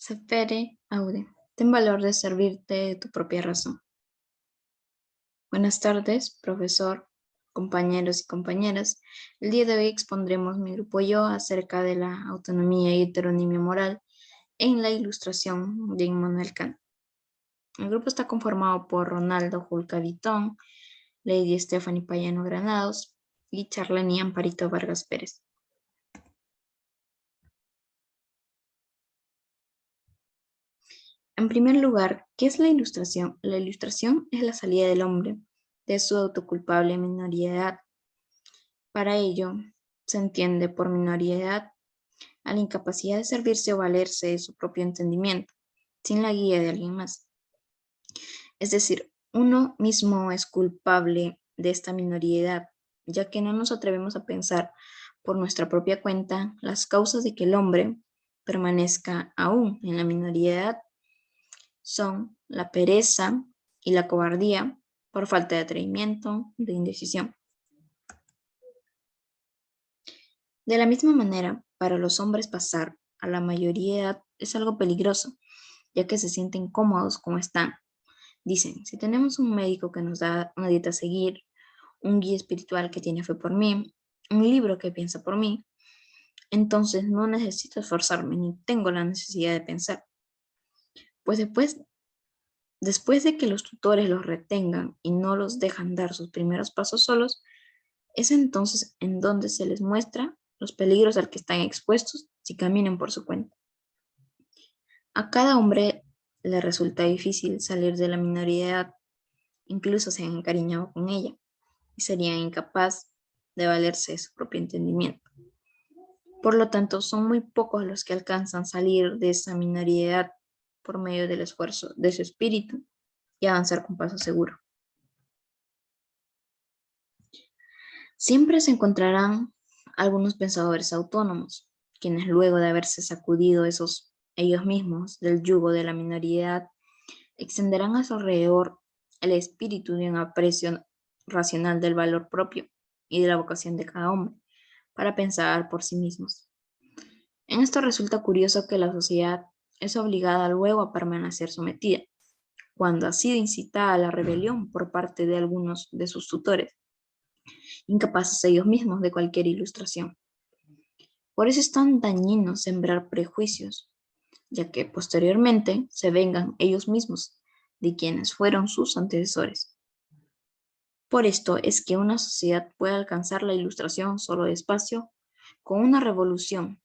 Sapere aude. Ten valor de servirte de tu propia razón. Buenas tardes, profesor, compañeros y compañeras. El día de hoy expondremos mi grupo y yo acerca de la autonomía y heteronimia moral en la ilustración de Immanuel Kant. El grupo está conformado por Ronaldo Julca Vitón, Lady Stephanie Payano Granados y Charlene Amparito Vargas Pérez. En primer lugar, ¿qué es la ilustración? La ilustración es la salida del hombre de su autoculpable minoría de edad. Para ello, se entiende por minoría de edad a la incapacidad de servirse o valerse de su propio entendimiento, sin la guía de alguien más. Es decir, uno mismo es culpable de esta minoría de edad, ya que no nos atrevemos a pensar por nuestra propia cuenta las causas de que el hombre permanezca aún en la minoría de edad. Son la pereza y la cobardía por falta de atrevimiento, de indecisión. De la misma manera, para los hombres pasar a la mayoría de edad es algo peligroso, ya que se sienten cómodos como están. Dicen, si tenemos un médico que nos da una dieta a seguir, un guía espiritual que tiene fe por mí, un libro que piensa por mí, entonces no necesito esforzarme ni tengo la necesidad de pensar. Pues después de que los tutores los retengan y no los dejan dar sus primeros pasos solos, es entonces en donde se les muestra los peligros al que están expuestos si caminan por su cuenta. A cada hombre le resulta difícil salir de la minoría de edad, incluso se han encariñado con ella, y serían incapaz de valerse de su propio entendimiento. Por lo tanto, son muy pocos los que alcanzan salir de esa minoría de edad por medio del esfuerzo de su espíritu y avanzar con paso seguro. Siempre se encontrarán algunos pensadores autónomos, quienes luego de haberse sacudido ellos mismos del yugo de la minoridad, extenderán a su alrededor el espíritu de un aprecio racional del valor propio y de la vocación de cada hombre para pensar por sí mismos. En esto resulta curioso que la sociedad es obligada luego a permanecer sometida, cuando ha sido incitada a la rebelión por parte de algunos de sus tutores, incapaces ellos mismos de cualquier ilustración. Por eso es tan dañino sembrar prejuicios, ya que posteriormente se vengan ellos mismos de quienes fueron sus antecesores. Por esto es que una sociedad puede alcanzar la ilustración solo despacio, con una revolución.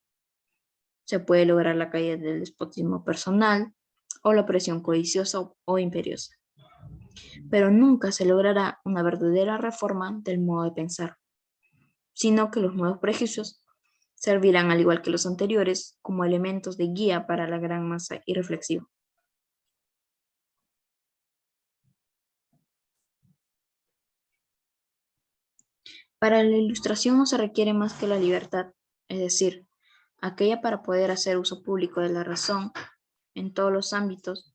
Se puede lograr la caída del despotismo personal o la opresión codiciosa o imperiosa, pero nunca se logrará una verdadera reforma del modo de pensar, sino que los nuevos prejuicios servirán, al igual que los anteriores, como elementos de guía para la gran masa irreflexiva. Para la ilustración no se requiere más que la libertad, es decir, aquella para poder hacer uso público de la razón en todos los ámbitos.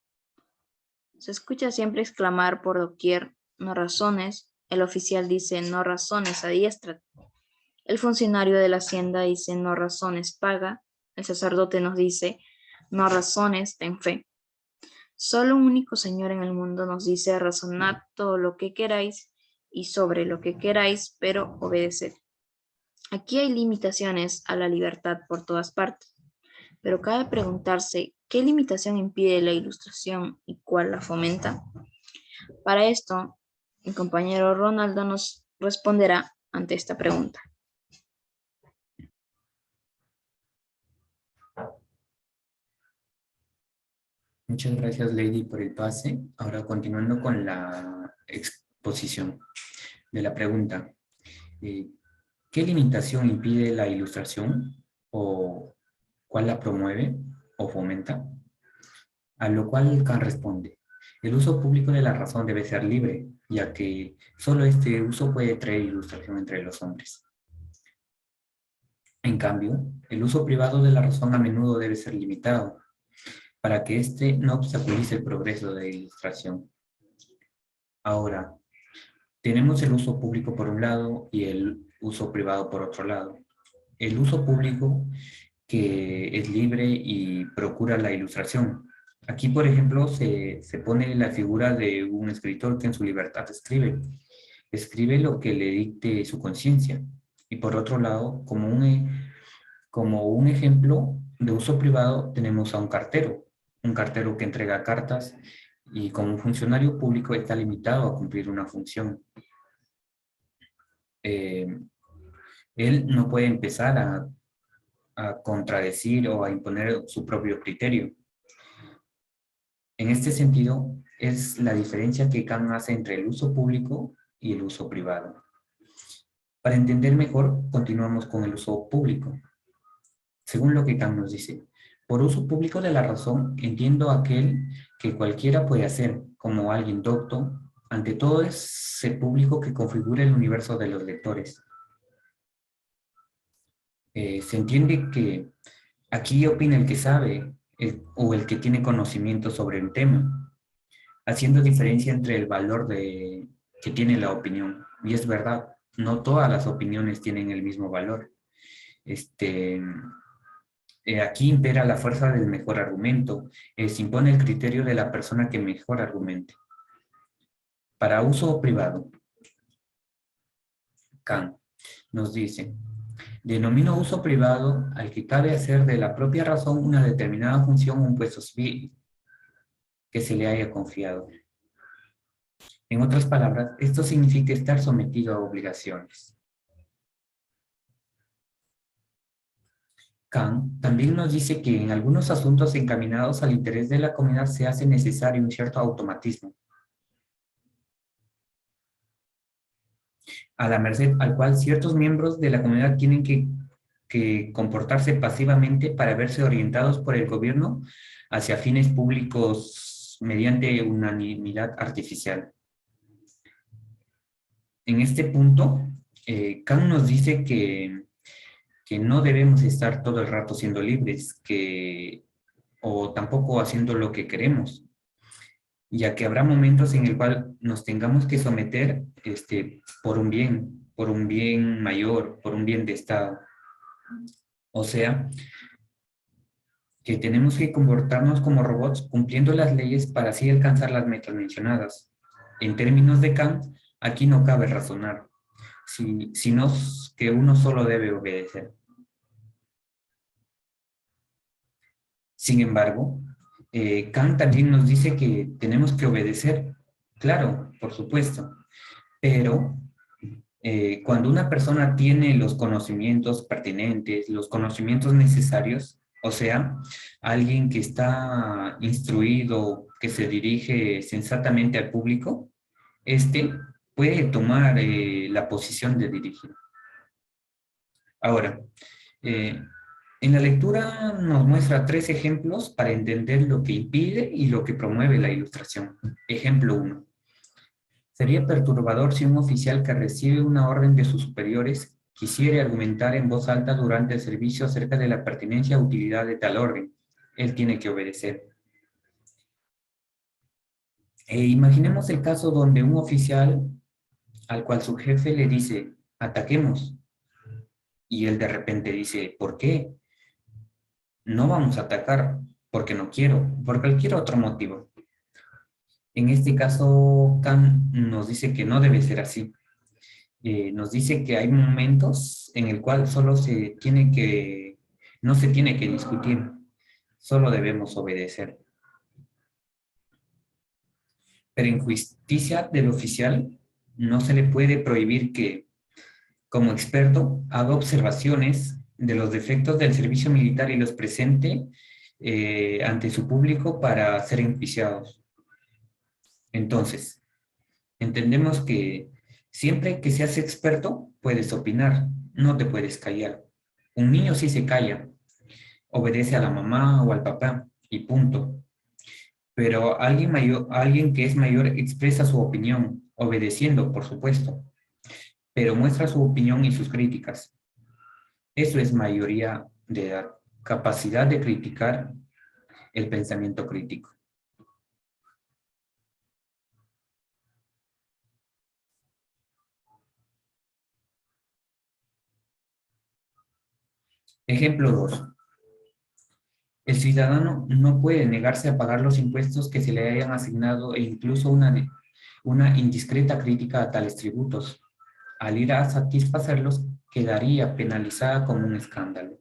Se escucha siempre exclamar por doquier, no razones, el oficial dice no razones, adiéstrate. El funcionario de la hacienda dice no razones, paga. El sacerdote nos dice no razones, ten fe. Solo un único Señor en el mundo nos dice razonad todo lo que queráis y sobre lo que queráis, pero obedeced. Aquí hay limitaciones a la libertad por todas partes, pero cabe preguntarse qué limitación impide la ilustración y cuál la fomenta. Para esto, mi compañero Ronaldo nos responderá ante esta pregunta. Muchas gracias, Lady, por el pase. Ahora, continuando con la exposición de la pregunta. ¿Qué limitación impide la ilustración o cuál la promueve o fomenta? A lo cual Kant responde, el uso público de la razón debe ser libre, ya que solo este uso puede traer ilustración entre los hombres. En cambio, el uso privado de la razón a menudo debe ser limitado, para que éste no obstaculice el progreso de la ilustración. Ahora, tenemos el uso público por un lado y el uso privado por otro lado. El uso público que es libre y procura la ilustración. Aquí, por ejemplo, se pone la figura de un escritor que en su libertad escribe lo que le dicte su conciencia. Y por otro lado, como un ejemplo de uso privado, tenemos a un cartero que entrega cartas y como un funcionario público está limitado a cumplir una función. Eh, Él no puede empezar a contradecir o a imponer su propio criterio. En este sentido, es la diferencia que Kant hace entre el uso público y el uso privado. Para entender mejor, continuamos con el uso público. Según lo que Kant nos dice, por uso público de la razón entiendo aquel que cualquiera puede hacer, como alguien docto, ante todo ese público que configura el universo de los lectores. Se entiende que aquí opina el que sabe o el que tiene conocimiento sobre el tema, haciendo diferencia entre el valor que tiene la opinión. Y es verdad, no todas las opiniones tienen el mismo valor. Este, Aquí impera la fuerza del mejor argumento, se impone el criterio de la persona que mejor argumente. Para uso privado, Kant nos dice, denomino uso privado al que cabe hacer de la propia razón una determinada función o un puesto civil que se le haya confiado. En otras palabras, esto significa estar sometido a obligaciones. Kant también nos dice que en algunos asuntos encaminados al interés de la comunidad se hace necesario un cierto automatismo, a la merced al cual ciertos miembros de la comunidad tienen que comportarse pasivamente para verse orientados por el gobierno hacia fines públicos mediante unanimidad artificial. En este punto, Kant nos dice que no debemos estar todo el rato siendo libres, o tampoco haciendo lo que queremos, ya que habrá momentos en el cual nos tengamos que someter por un bien mayor, por un bien de Estado. O sea, que tenemos que comportarnos como robots cumpliendo las leyes para así alcanzar las metas mencionadas. En términos de Kant, aquí no cabe razonar, sino que uno solo debe obedecer. Sin embargo, Kant también nos dice que tenemos que obedecer, claro, por supuesto, pero cuando una persona tiene los conocimientos pertinentes, los conocimientos necesarios, o sea, alguien que está instruido, que se dirige sensatamente al público, este puede tomar la posición de dirigir. Ahora, eh, en la lectura nos muestra 3 ejemplos para entender lo que impide y lo que promueve la ilustración. Ejemplo 1. Sería perturbador si un oficial que recibe una orden de sus superiores quisiera argumentar en voz alta durante el servicio acerca de la pertinencia o utilidad de tal orden. Él tiene que obedecer. Imaginemos el caso donde un oficial al cual su jefe le dice, ataquemos, y él de repente dice, ¿por qué? No vamos a atacar porque no quiero, por cualquier otro motivo. En este caso, Kant nos dice que no debe ser así. Nos dice que hay momentos en el cual no se tiene que discutir, solo debemos obedecer. Pero en justicia del oficial no se le puede prohibir que, como experto, haga observaciones de los defectos del servicio militar y los presente ante su público para ser enjuiciados. Entonces, entendemos que siempre que seas experto, puedes opinar, no te puedes callar. Un niño sí se calla, obedece a la mamá o al papá y punto. Pero alguien que es mayor expresa su opinión, obedeciendo, por supuesto, pero muestra su opinión y sus críticas. Eso es mayoría de edad, capacidad de criticar el pensamiento crítico. Ejemplo 2. El ciudadano no puede negarse a pagar los impuestos que se le hayan asignado e incluso una indiscreta crítica a tales tributos. Al ir a satisfacerlos, quedaría penalizada como un escándalo.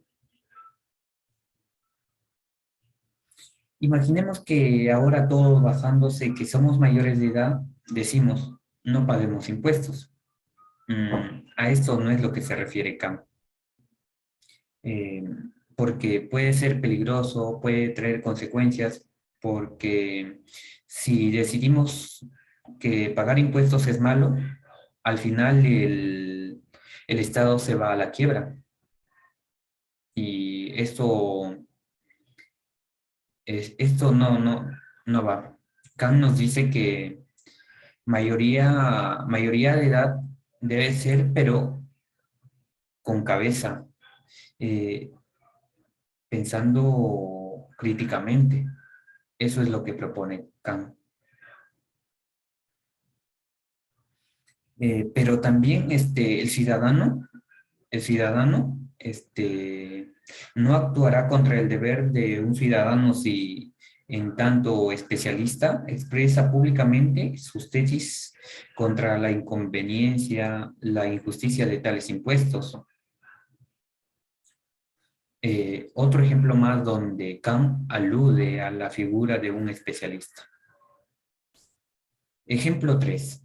Imaginemos que ahora todos, basándose que somos mayores de edad, decimos, no paguemos impuestos. A esto no es lo que se refiere Kant. Eh, Porque puede ser peligroso, puede traer consecuencias, porque si decidimos que pagar impuestos es malo, al final el Estado se va a la quiebra. Y esto no va. Kant nos dice que mayoría de edad debe ser, pero con cabeza, eh, pensando críticamente. Eso es lo que propone Kant. Pero también el ciudadano no actuará contra el deber de un ciudadano si, en tanto especialista, expresa públicamente sus tesis contra la inconveniencia, la injusticia de tales impuestos. Otro ejemplo más donde Kant alude a la figura de un especialista. Ejemplo 3.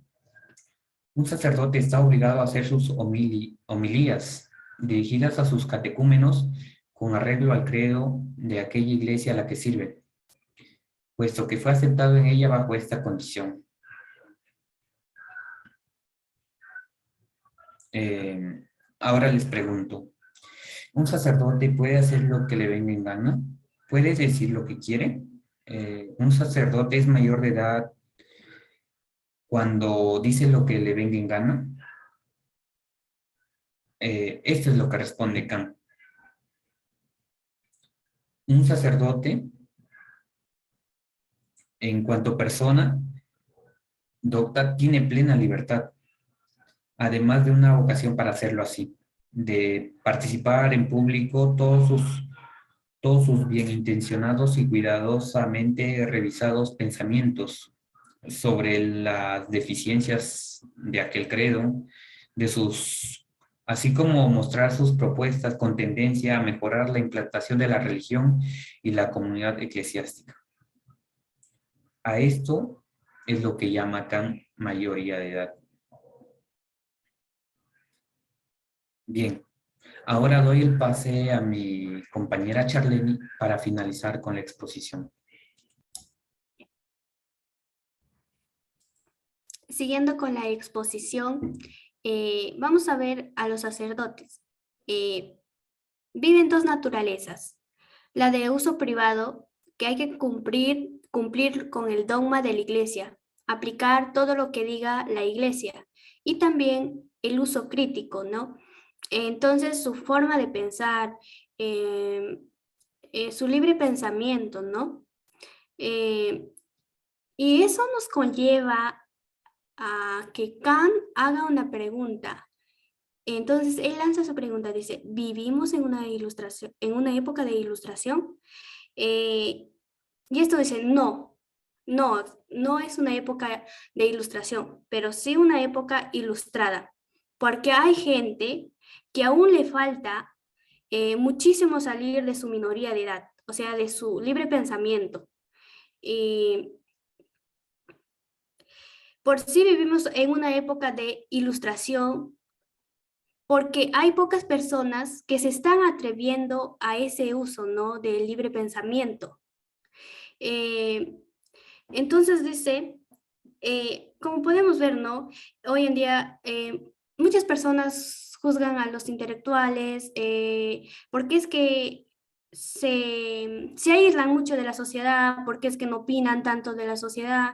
Un sacerdote está obligado a hacer sus homilías dirigidas a sus catecúmenos con arreglo al credo de aquella iglesia a la que sirve, puesto que fue aceptado en ella bajo esta condición. Ahora les pregunto, ¿un sacerdote puede hacer lo que le venga en gana? ¿Puede decir lo que quiere? ¿Un sacerdote es mayor de edad cuando dice lo que le venga en gana? Esto es lo que responde Kant. Un sacerdote, en cuanto persona docta, tiene plena libertad, además de una vocación para hacerlo así, de participar en público todos sus bien intencionados y cuidadosamente revisados pensamientos sobre las deficiencias de aquel credo, así como mostrar sus propuestas con tendencia a mejorar la implantación de la religión y la comunidad eclesiástica. A esto es lo que llama Kant mayoría de edad. Bien, ahora doy el pase a mi compañera Charlene para finalizar con la exposición. Siguiendo con la exposición, vamos a ver a los sacerdotes. Viven dos naturalezas. La de uso privado, que hay que cumplir con el dogma de la iglesia, aplicar todo lo que diga la iglesia. Y también el uso crítico, ¿no? Entonces, su forma de pensar, su libre pensamiento, ¿no? Y eso nos conlleva a que Kant haga una pregunta. Entonces, él lanza su pregunta, dice, ¿vivimos en una ilustración, en una época de ilustración? Y esto dice, no es una época de ilustración, pero sí una época ilustrada, porque hay gente que aún le falta muchísimo salir de su minoría de edad, o sea, de su libre pensamiento. Y por sí vivimos en una época de ilustración, porque hay pocas personas que se están atreviendo a ese uso, ¿no? Del libre pensamiento. Eh, entonces dice, como podemos ver, ¿no? Hoy en día muchas personas juzgan a los intelectuales porque es que se aíslan mucho de la sociedad, porque es que no opinan tanto de la sociedad,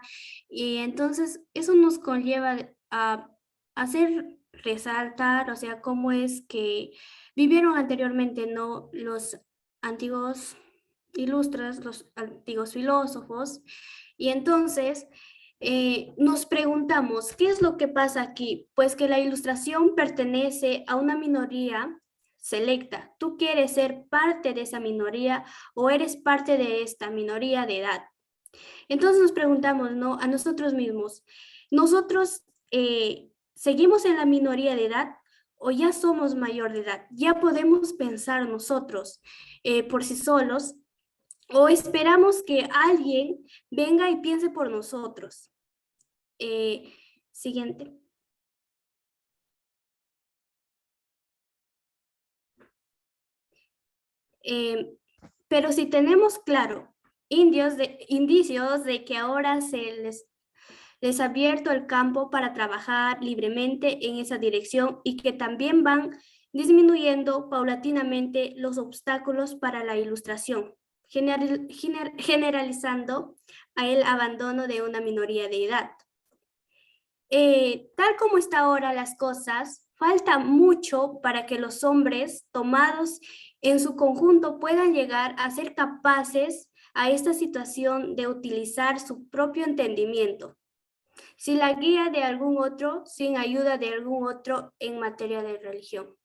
y entonces eso nos conlleva a hacer resaltar, o sea, cómo es que vivieron anteriormente, ¿no? Los antiguos ilustres, los antiguos filósofos, y entonces nos preguntamos, ¿qué es lo que pasa aquí? Pues que la ilustración pertenece a una minoría selecta. ¿Tú quieres ser parte de esa minoría o eres parte de esta minoría de edad? Entonces nos preguntamos, ¿no?, a nosotros mismos, ¿nosotros seguimos en la minoría de edad o ya somos mayor de edad? ¿Ya podemos pensar nosotros por sí solos o esperamos que alguien venga y piense por nosotros? Siguiente. Pero si tenemos claro indicios de que ahora se les ha abierto el campo para trabajar libremente en esa dirección y que también van disminuyendo paulatinamente los obstáculos para la ilustración, generalizando el abandono de una minoría de edad. Tal como está ahora las cosas, falta mucho para que los hombres tomados en su conjunto puedan llegar a ser capaces a esta situación de utilizar su propio entendimiento, sin la guía de algún otro, sin ayuda de algún otro en materia de religión.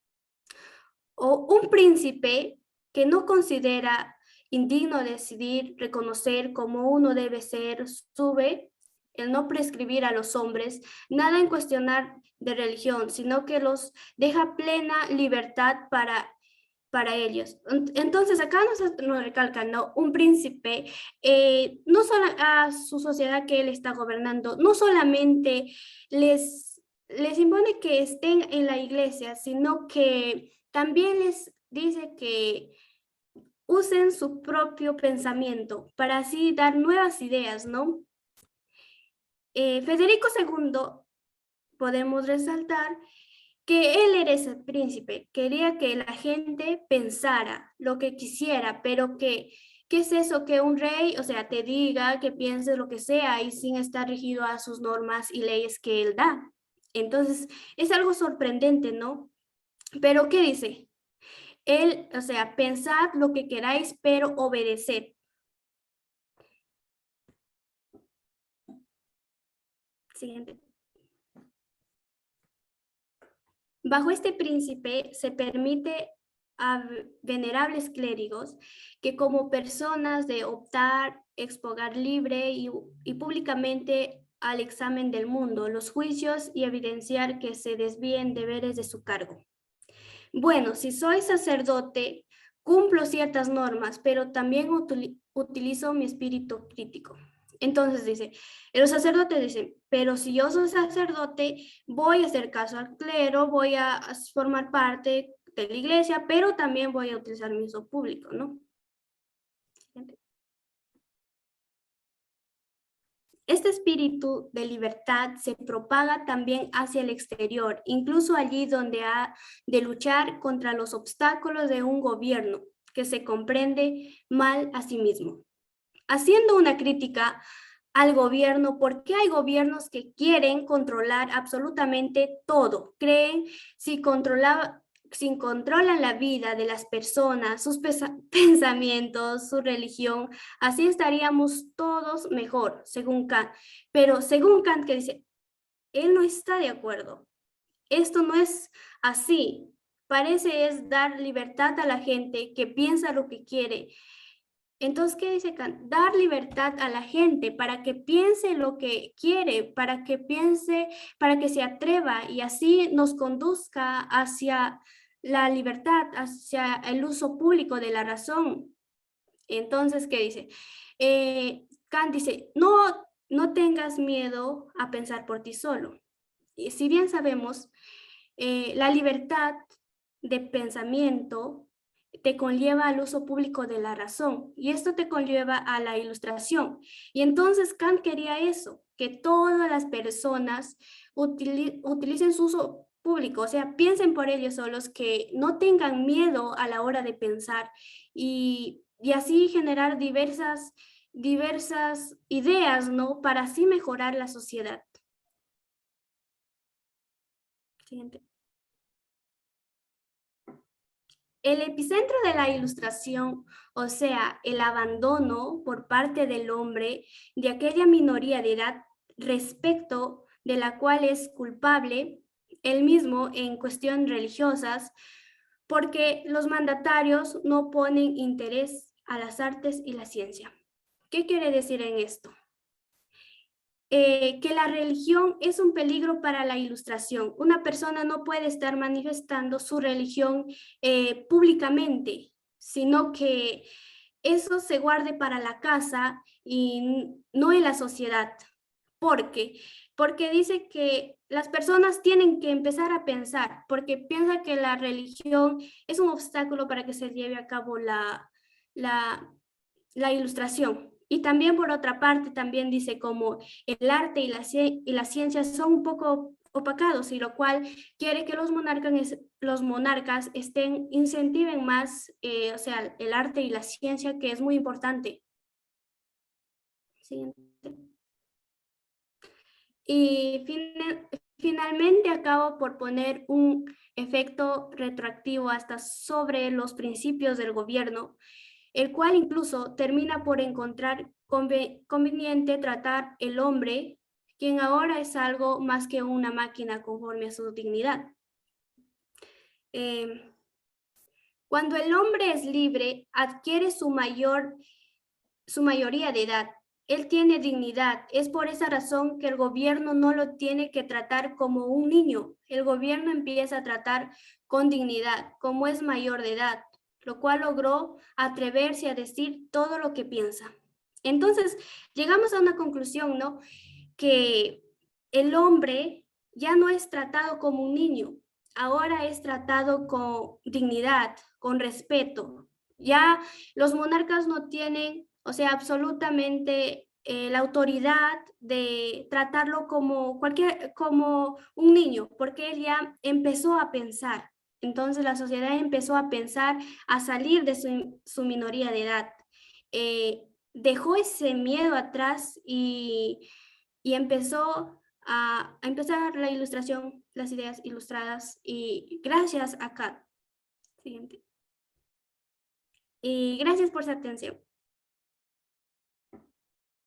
O un príncipe que no considera indigno decidir, reconocer cómo uno debe ser, sube el no prescribir a los hombres nada en cuestionar de religión, sino que los deja plena libertad para ellos. Entonces acá nos recalcan, ¿no?, un príncipe, no solo a su sociedad que él está gobernando, no solamente les impone que estén en la iglesia, sino que también les dice que usen su propio pensamiento para así dar nuevas ideas, ¿no? Federico II, podemos resaltar que él era ese príncipe, quería que la gente pensara lo que quisiera, pero ¿qué es eso? Que un rey, o sea, te diga que pienses lo que sea y sin estar regido a sus normas y leyes que él da. Entonces, es algo sorprendente, ¿no? Pero ¿qué dice? Él, o sea, pensad lo que queráis, pero obedeced. Siguiente. Bajo este príncipe se permite a venerables clérigos que como personas de optar, exponer libre y públicamente al examen del mundo, los juicios y evidenciar que se desvíen deberes de su cargo. Bueno, si soy sacerdote, cumplo ciertas normas, pero también utilizo mi espíritu crítico. Entonces dice, los sacerdotes dicen, pero si yo soy sacerdote, voy a hacer caso al clero, voy a formar parte de la iglesia, pero también voy a utilizar mi uso público, ¿no? Este espíritu de libertad se propaga también hacia el exterior, incluso allí donde ha de luchar contra los obstáculos de un gobierno que se comprende mal a sí mismo. Haciendo una crítica al gobierno, porque hay gobiernos que quieren controlar absolutamente todo. Creen si controlan la vida de las personas, sus pensamientos, su religión, así estaríamos todos mejor, según Kant. Pero según Kant, que dice, él no está de acuerdo. Esto no es así. Parece es dar libertad a la gente que piensa lo que quiere. Entonces, ¿qué dice Kant? Dar libertad a la gente para que piense lo que quiere, para que piense, para que se atreva y así nos conduzca hacia la libertad, hacia el uso público de la razón. Entonces, ¿qué dice? Kant dice, no tengas miedo a pensar por ti solo. Y si bien sabemos, la libertad de pensamiento te conlleva al uso público de la razón y esto te conlleva a la ilustración. Y entonces Kant quería eso, que todas las personas utilicen su uso público, o sea, piensen por ellos solos, que no tengan miedo a la hora de pensar y así generar diversas ideas, ¿no? Para así mejorar la sociedad. Siguiente. El epicentro de la ilustración, o sea, el abandono por parte del hombre de aquella minoría de edad respecto de la cual es culpable él mismo en cuestiones religiosas, porque los mandatarios no ponen interés a las artes y la ciencia. ¿Qué quiere decir en esto? Que la religión es un peligro para la ilustración. Una persona no puede estar manifestando su religión públicamente, sino que eso se guarde para la casa y no en la sociedad. ¿Por qué? Porque dice que las personas tienen que empezar a pensar, porque piensa que la religión es un obstáculo para que se lleve a cabo la ilustración. Y también por otra parte, también dice como el arte y la ciencia son un poco opacados, y lo cual quiere que los monarcas incentiven más, o sea, el arte y la ciencia, que es muy importante. Siguiente. Y finalmente acabo por poner un efecto retroactivo hasta sobre los principios del gobierno, el cual incluso termina por encontrar conveniente tratar el hombre, quien ahora es algo más que una máquina conforme a su dignidad. Cuando el hombre es libre, adquiere su mayoría de edad. Él tiene dignidad. Es por esa razón que el gobierno no lo tiene que tratar como un niño. El gobierno empieza a tratar con dignidad, como es mayor de edad, lo cual logró atreverse a decir todo lo que piensa. Entonces, llegamos a una conclusión, ¿no? Que el hombre ya no es tratado como un niño, ahora es tratado con dignidad, con respeto. Ya los monarcas no tienen, o sea, absolutamente la autoridad de tratarlo como un niño, porque él ya empezó a pensar. Entonces la sociedad empezó a pensar, a salir de su minoría de edad. Dejó ese miedo atrás y empezó a empezar la ilustración, las ideas ilustradas, y gracias a Kat. Siguiente. Y gracias por su atención.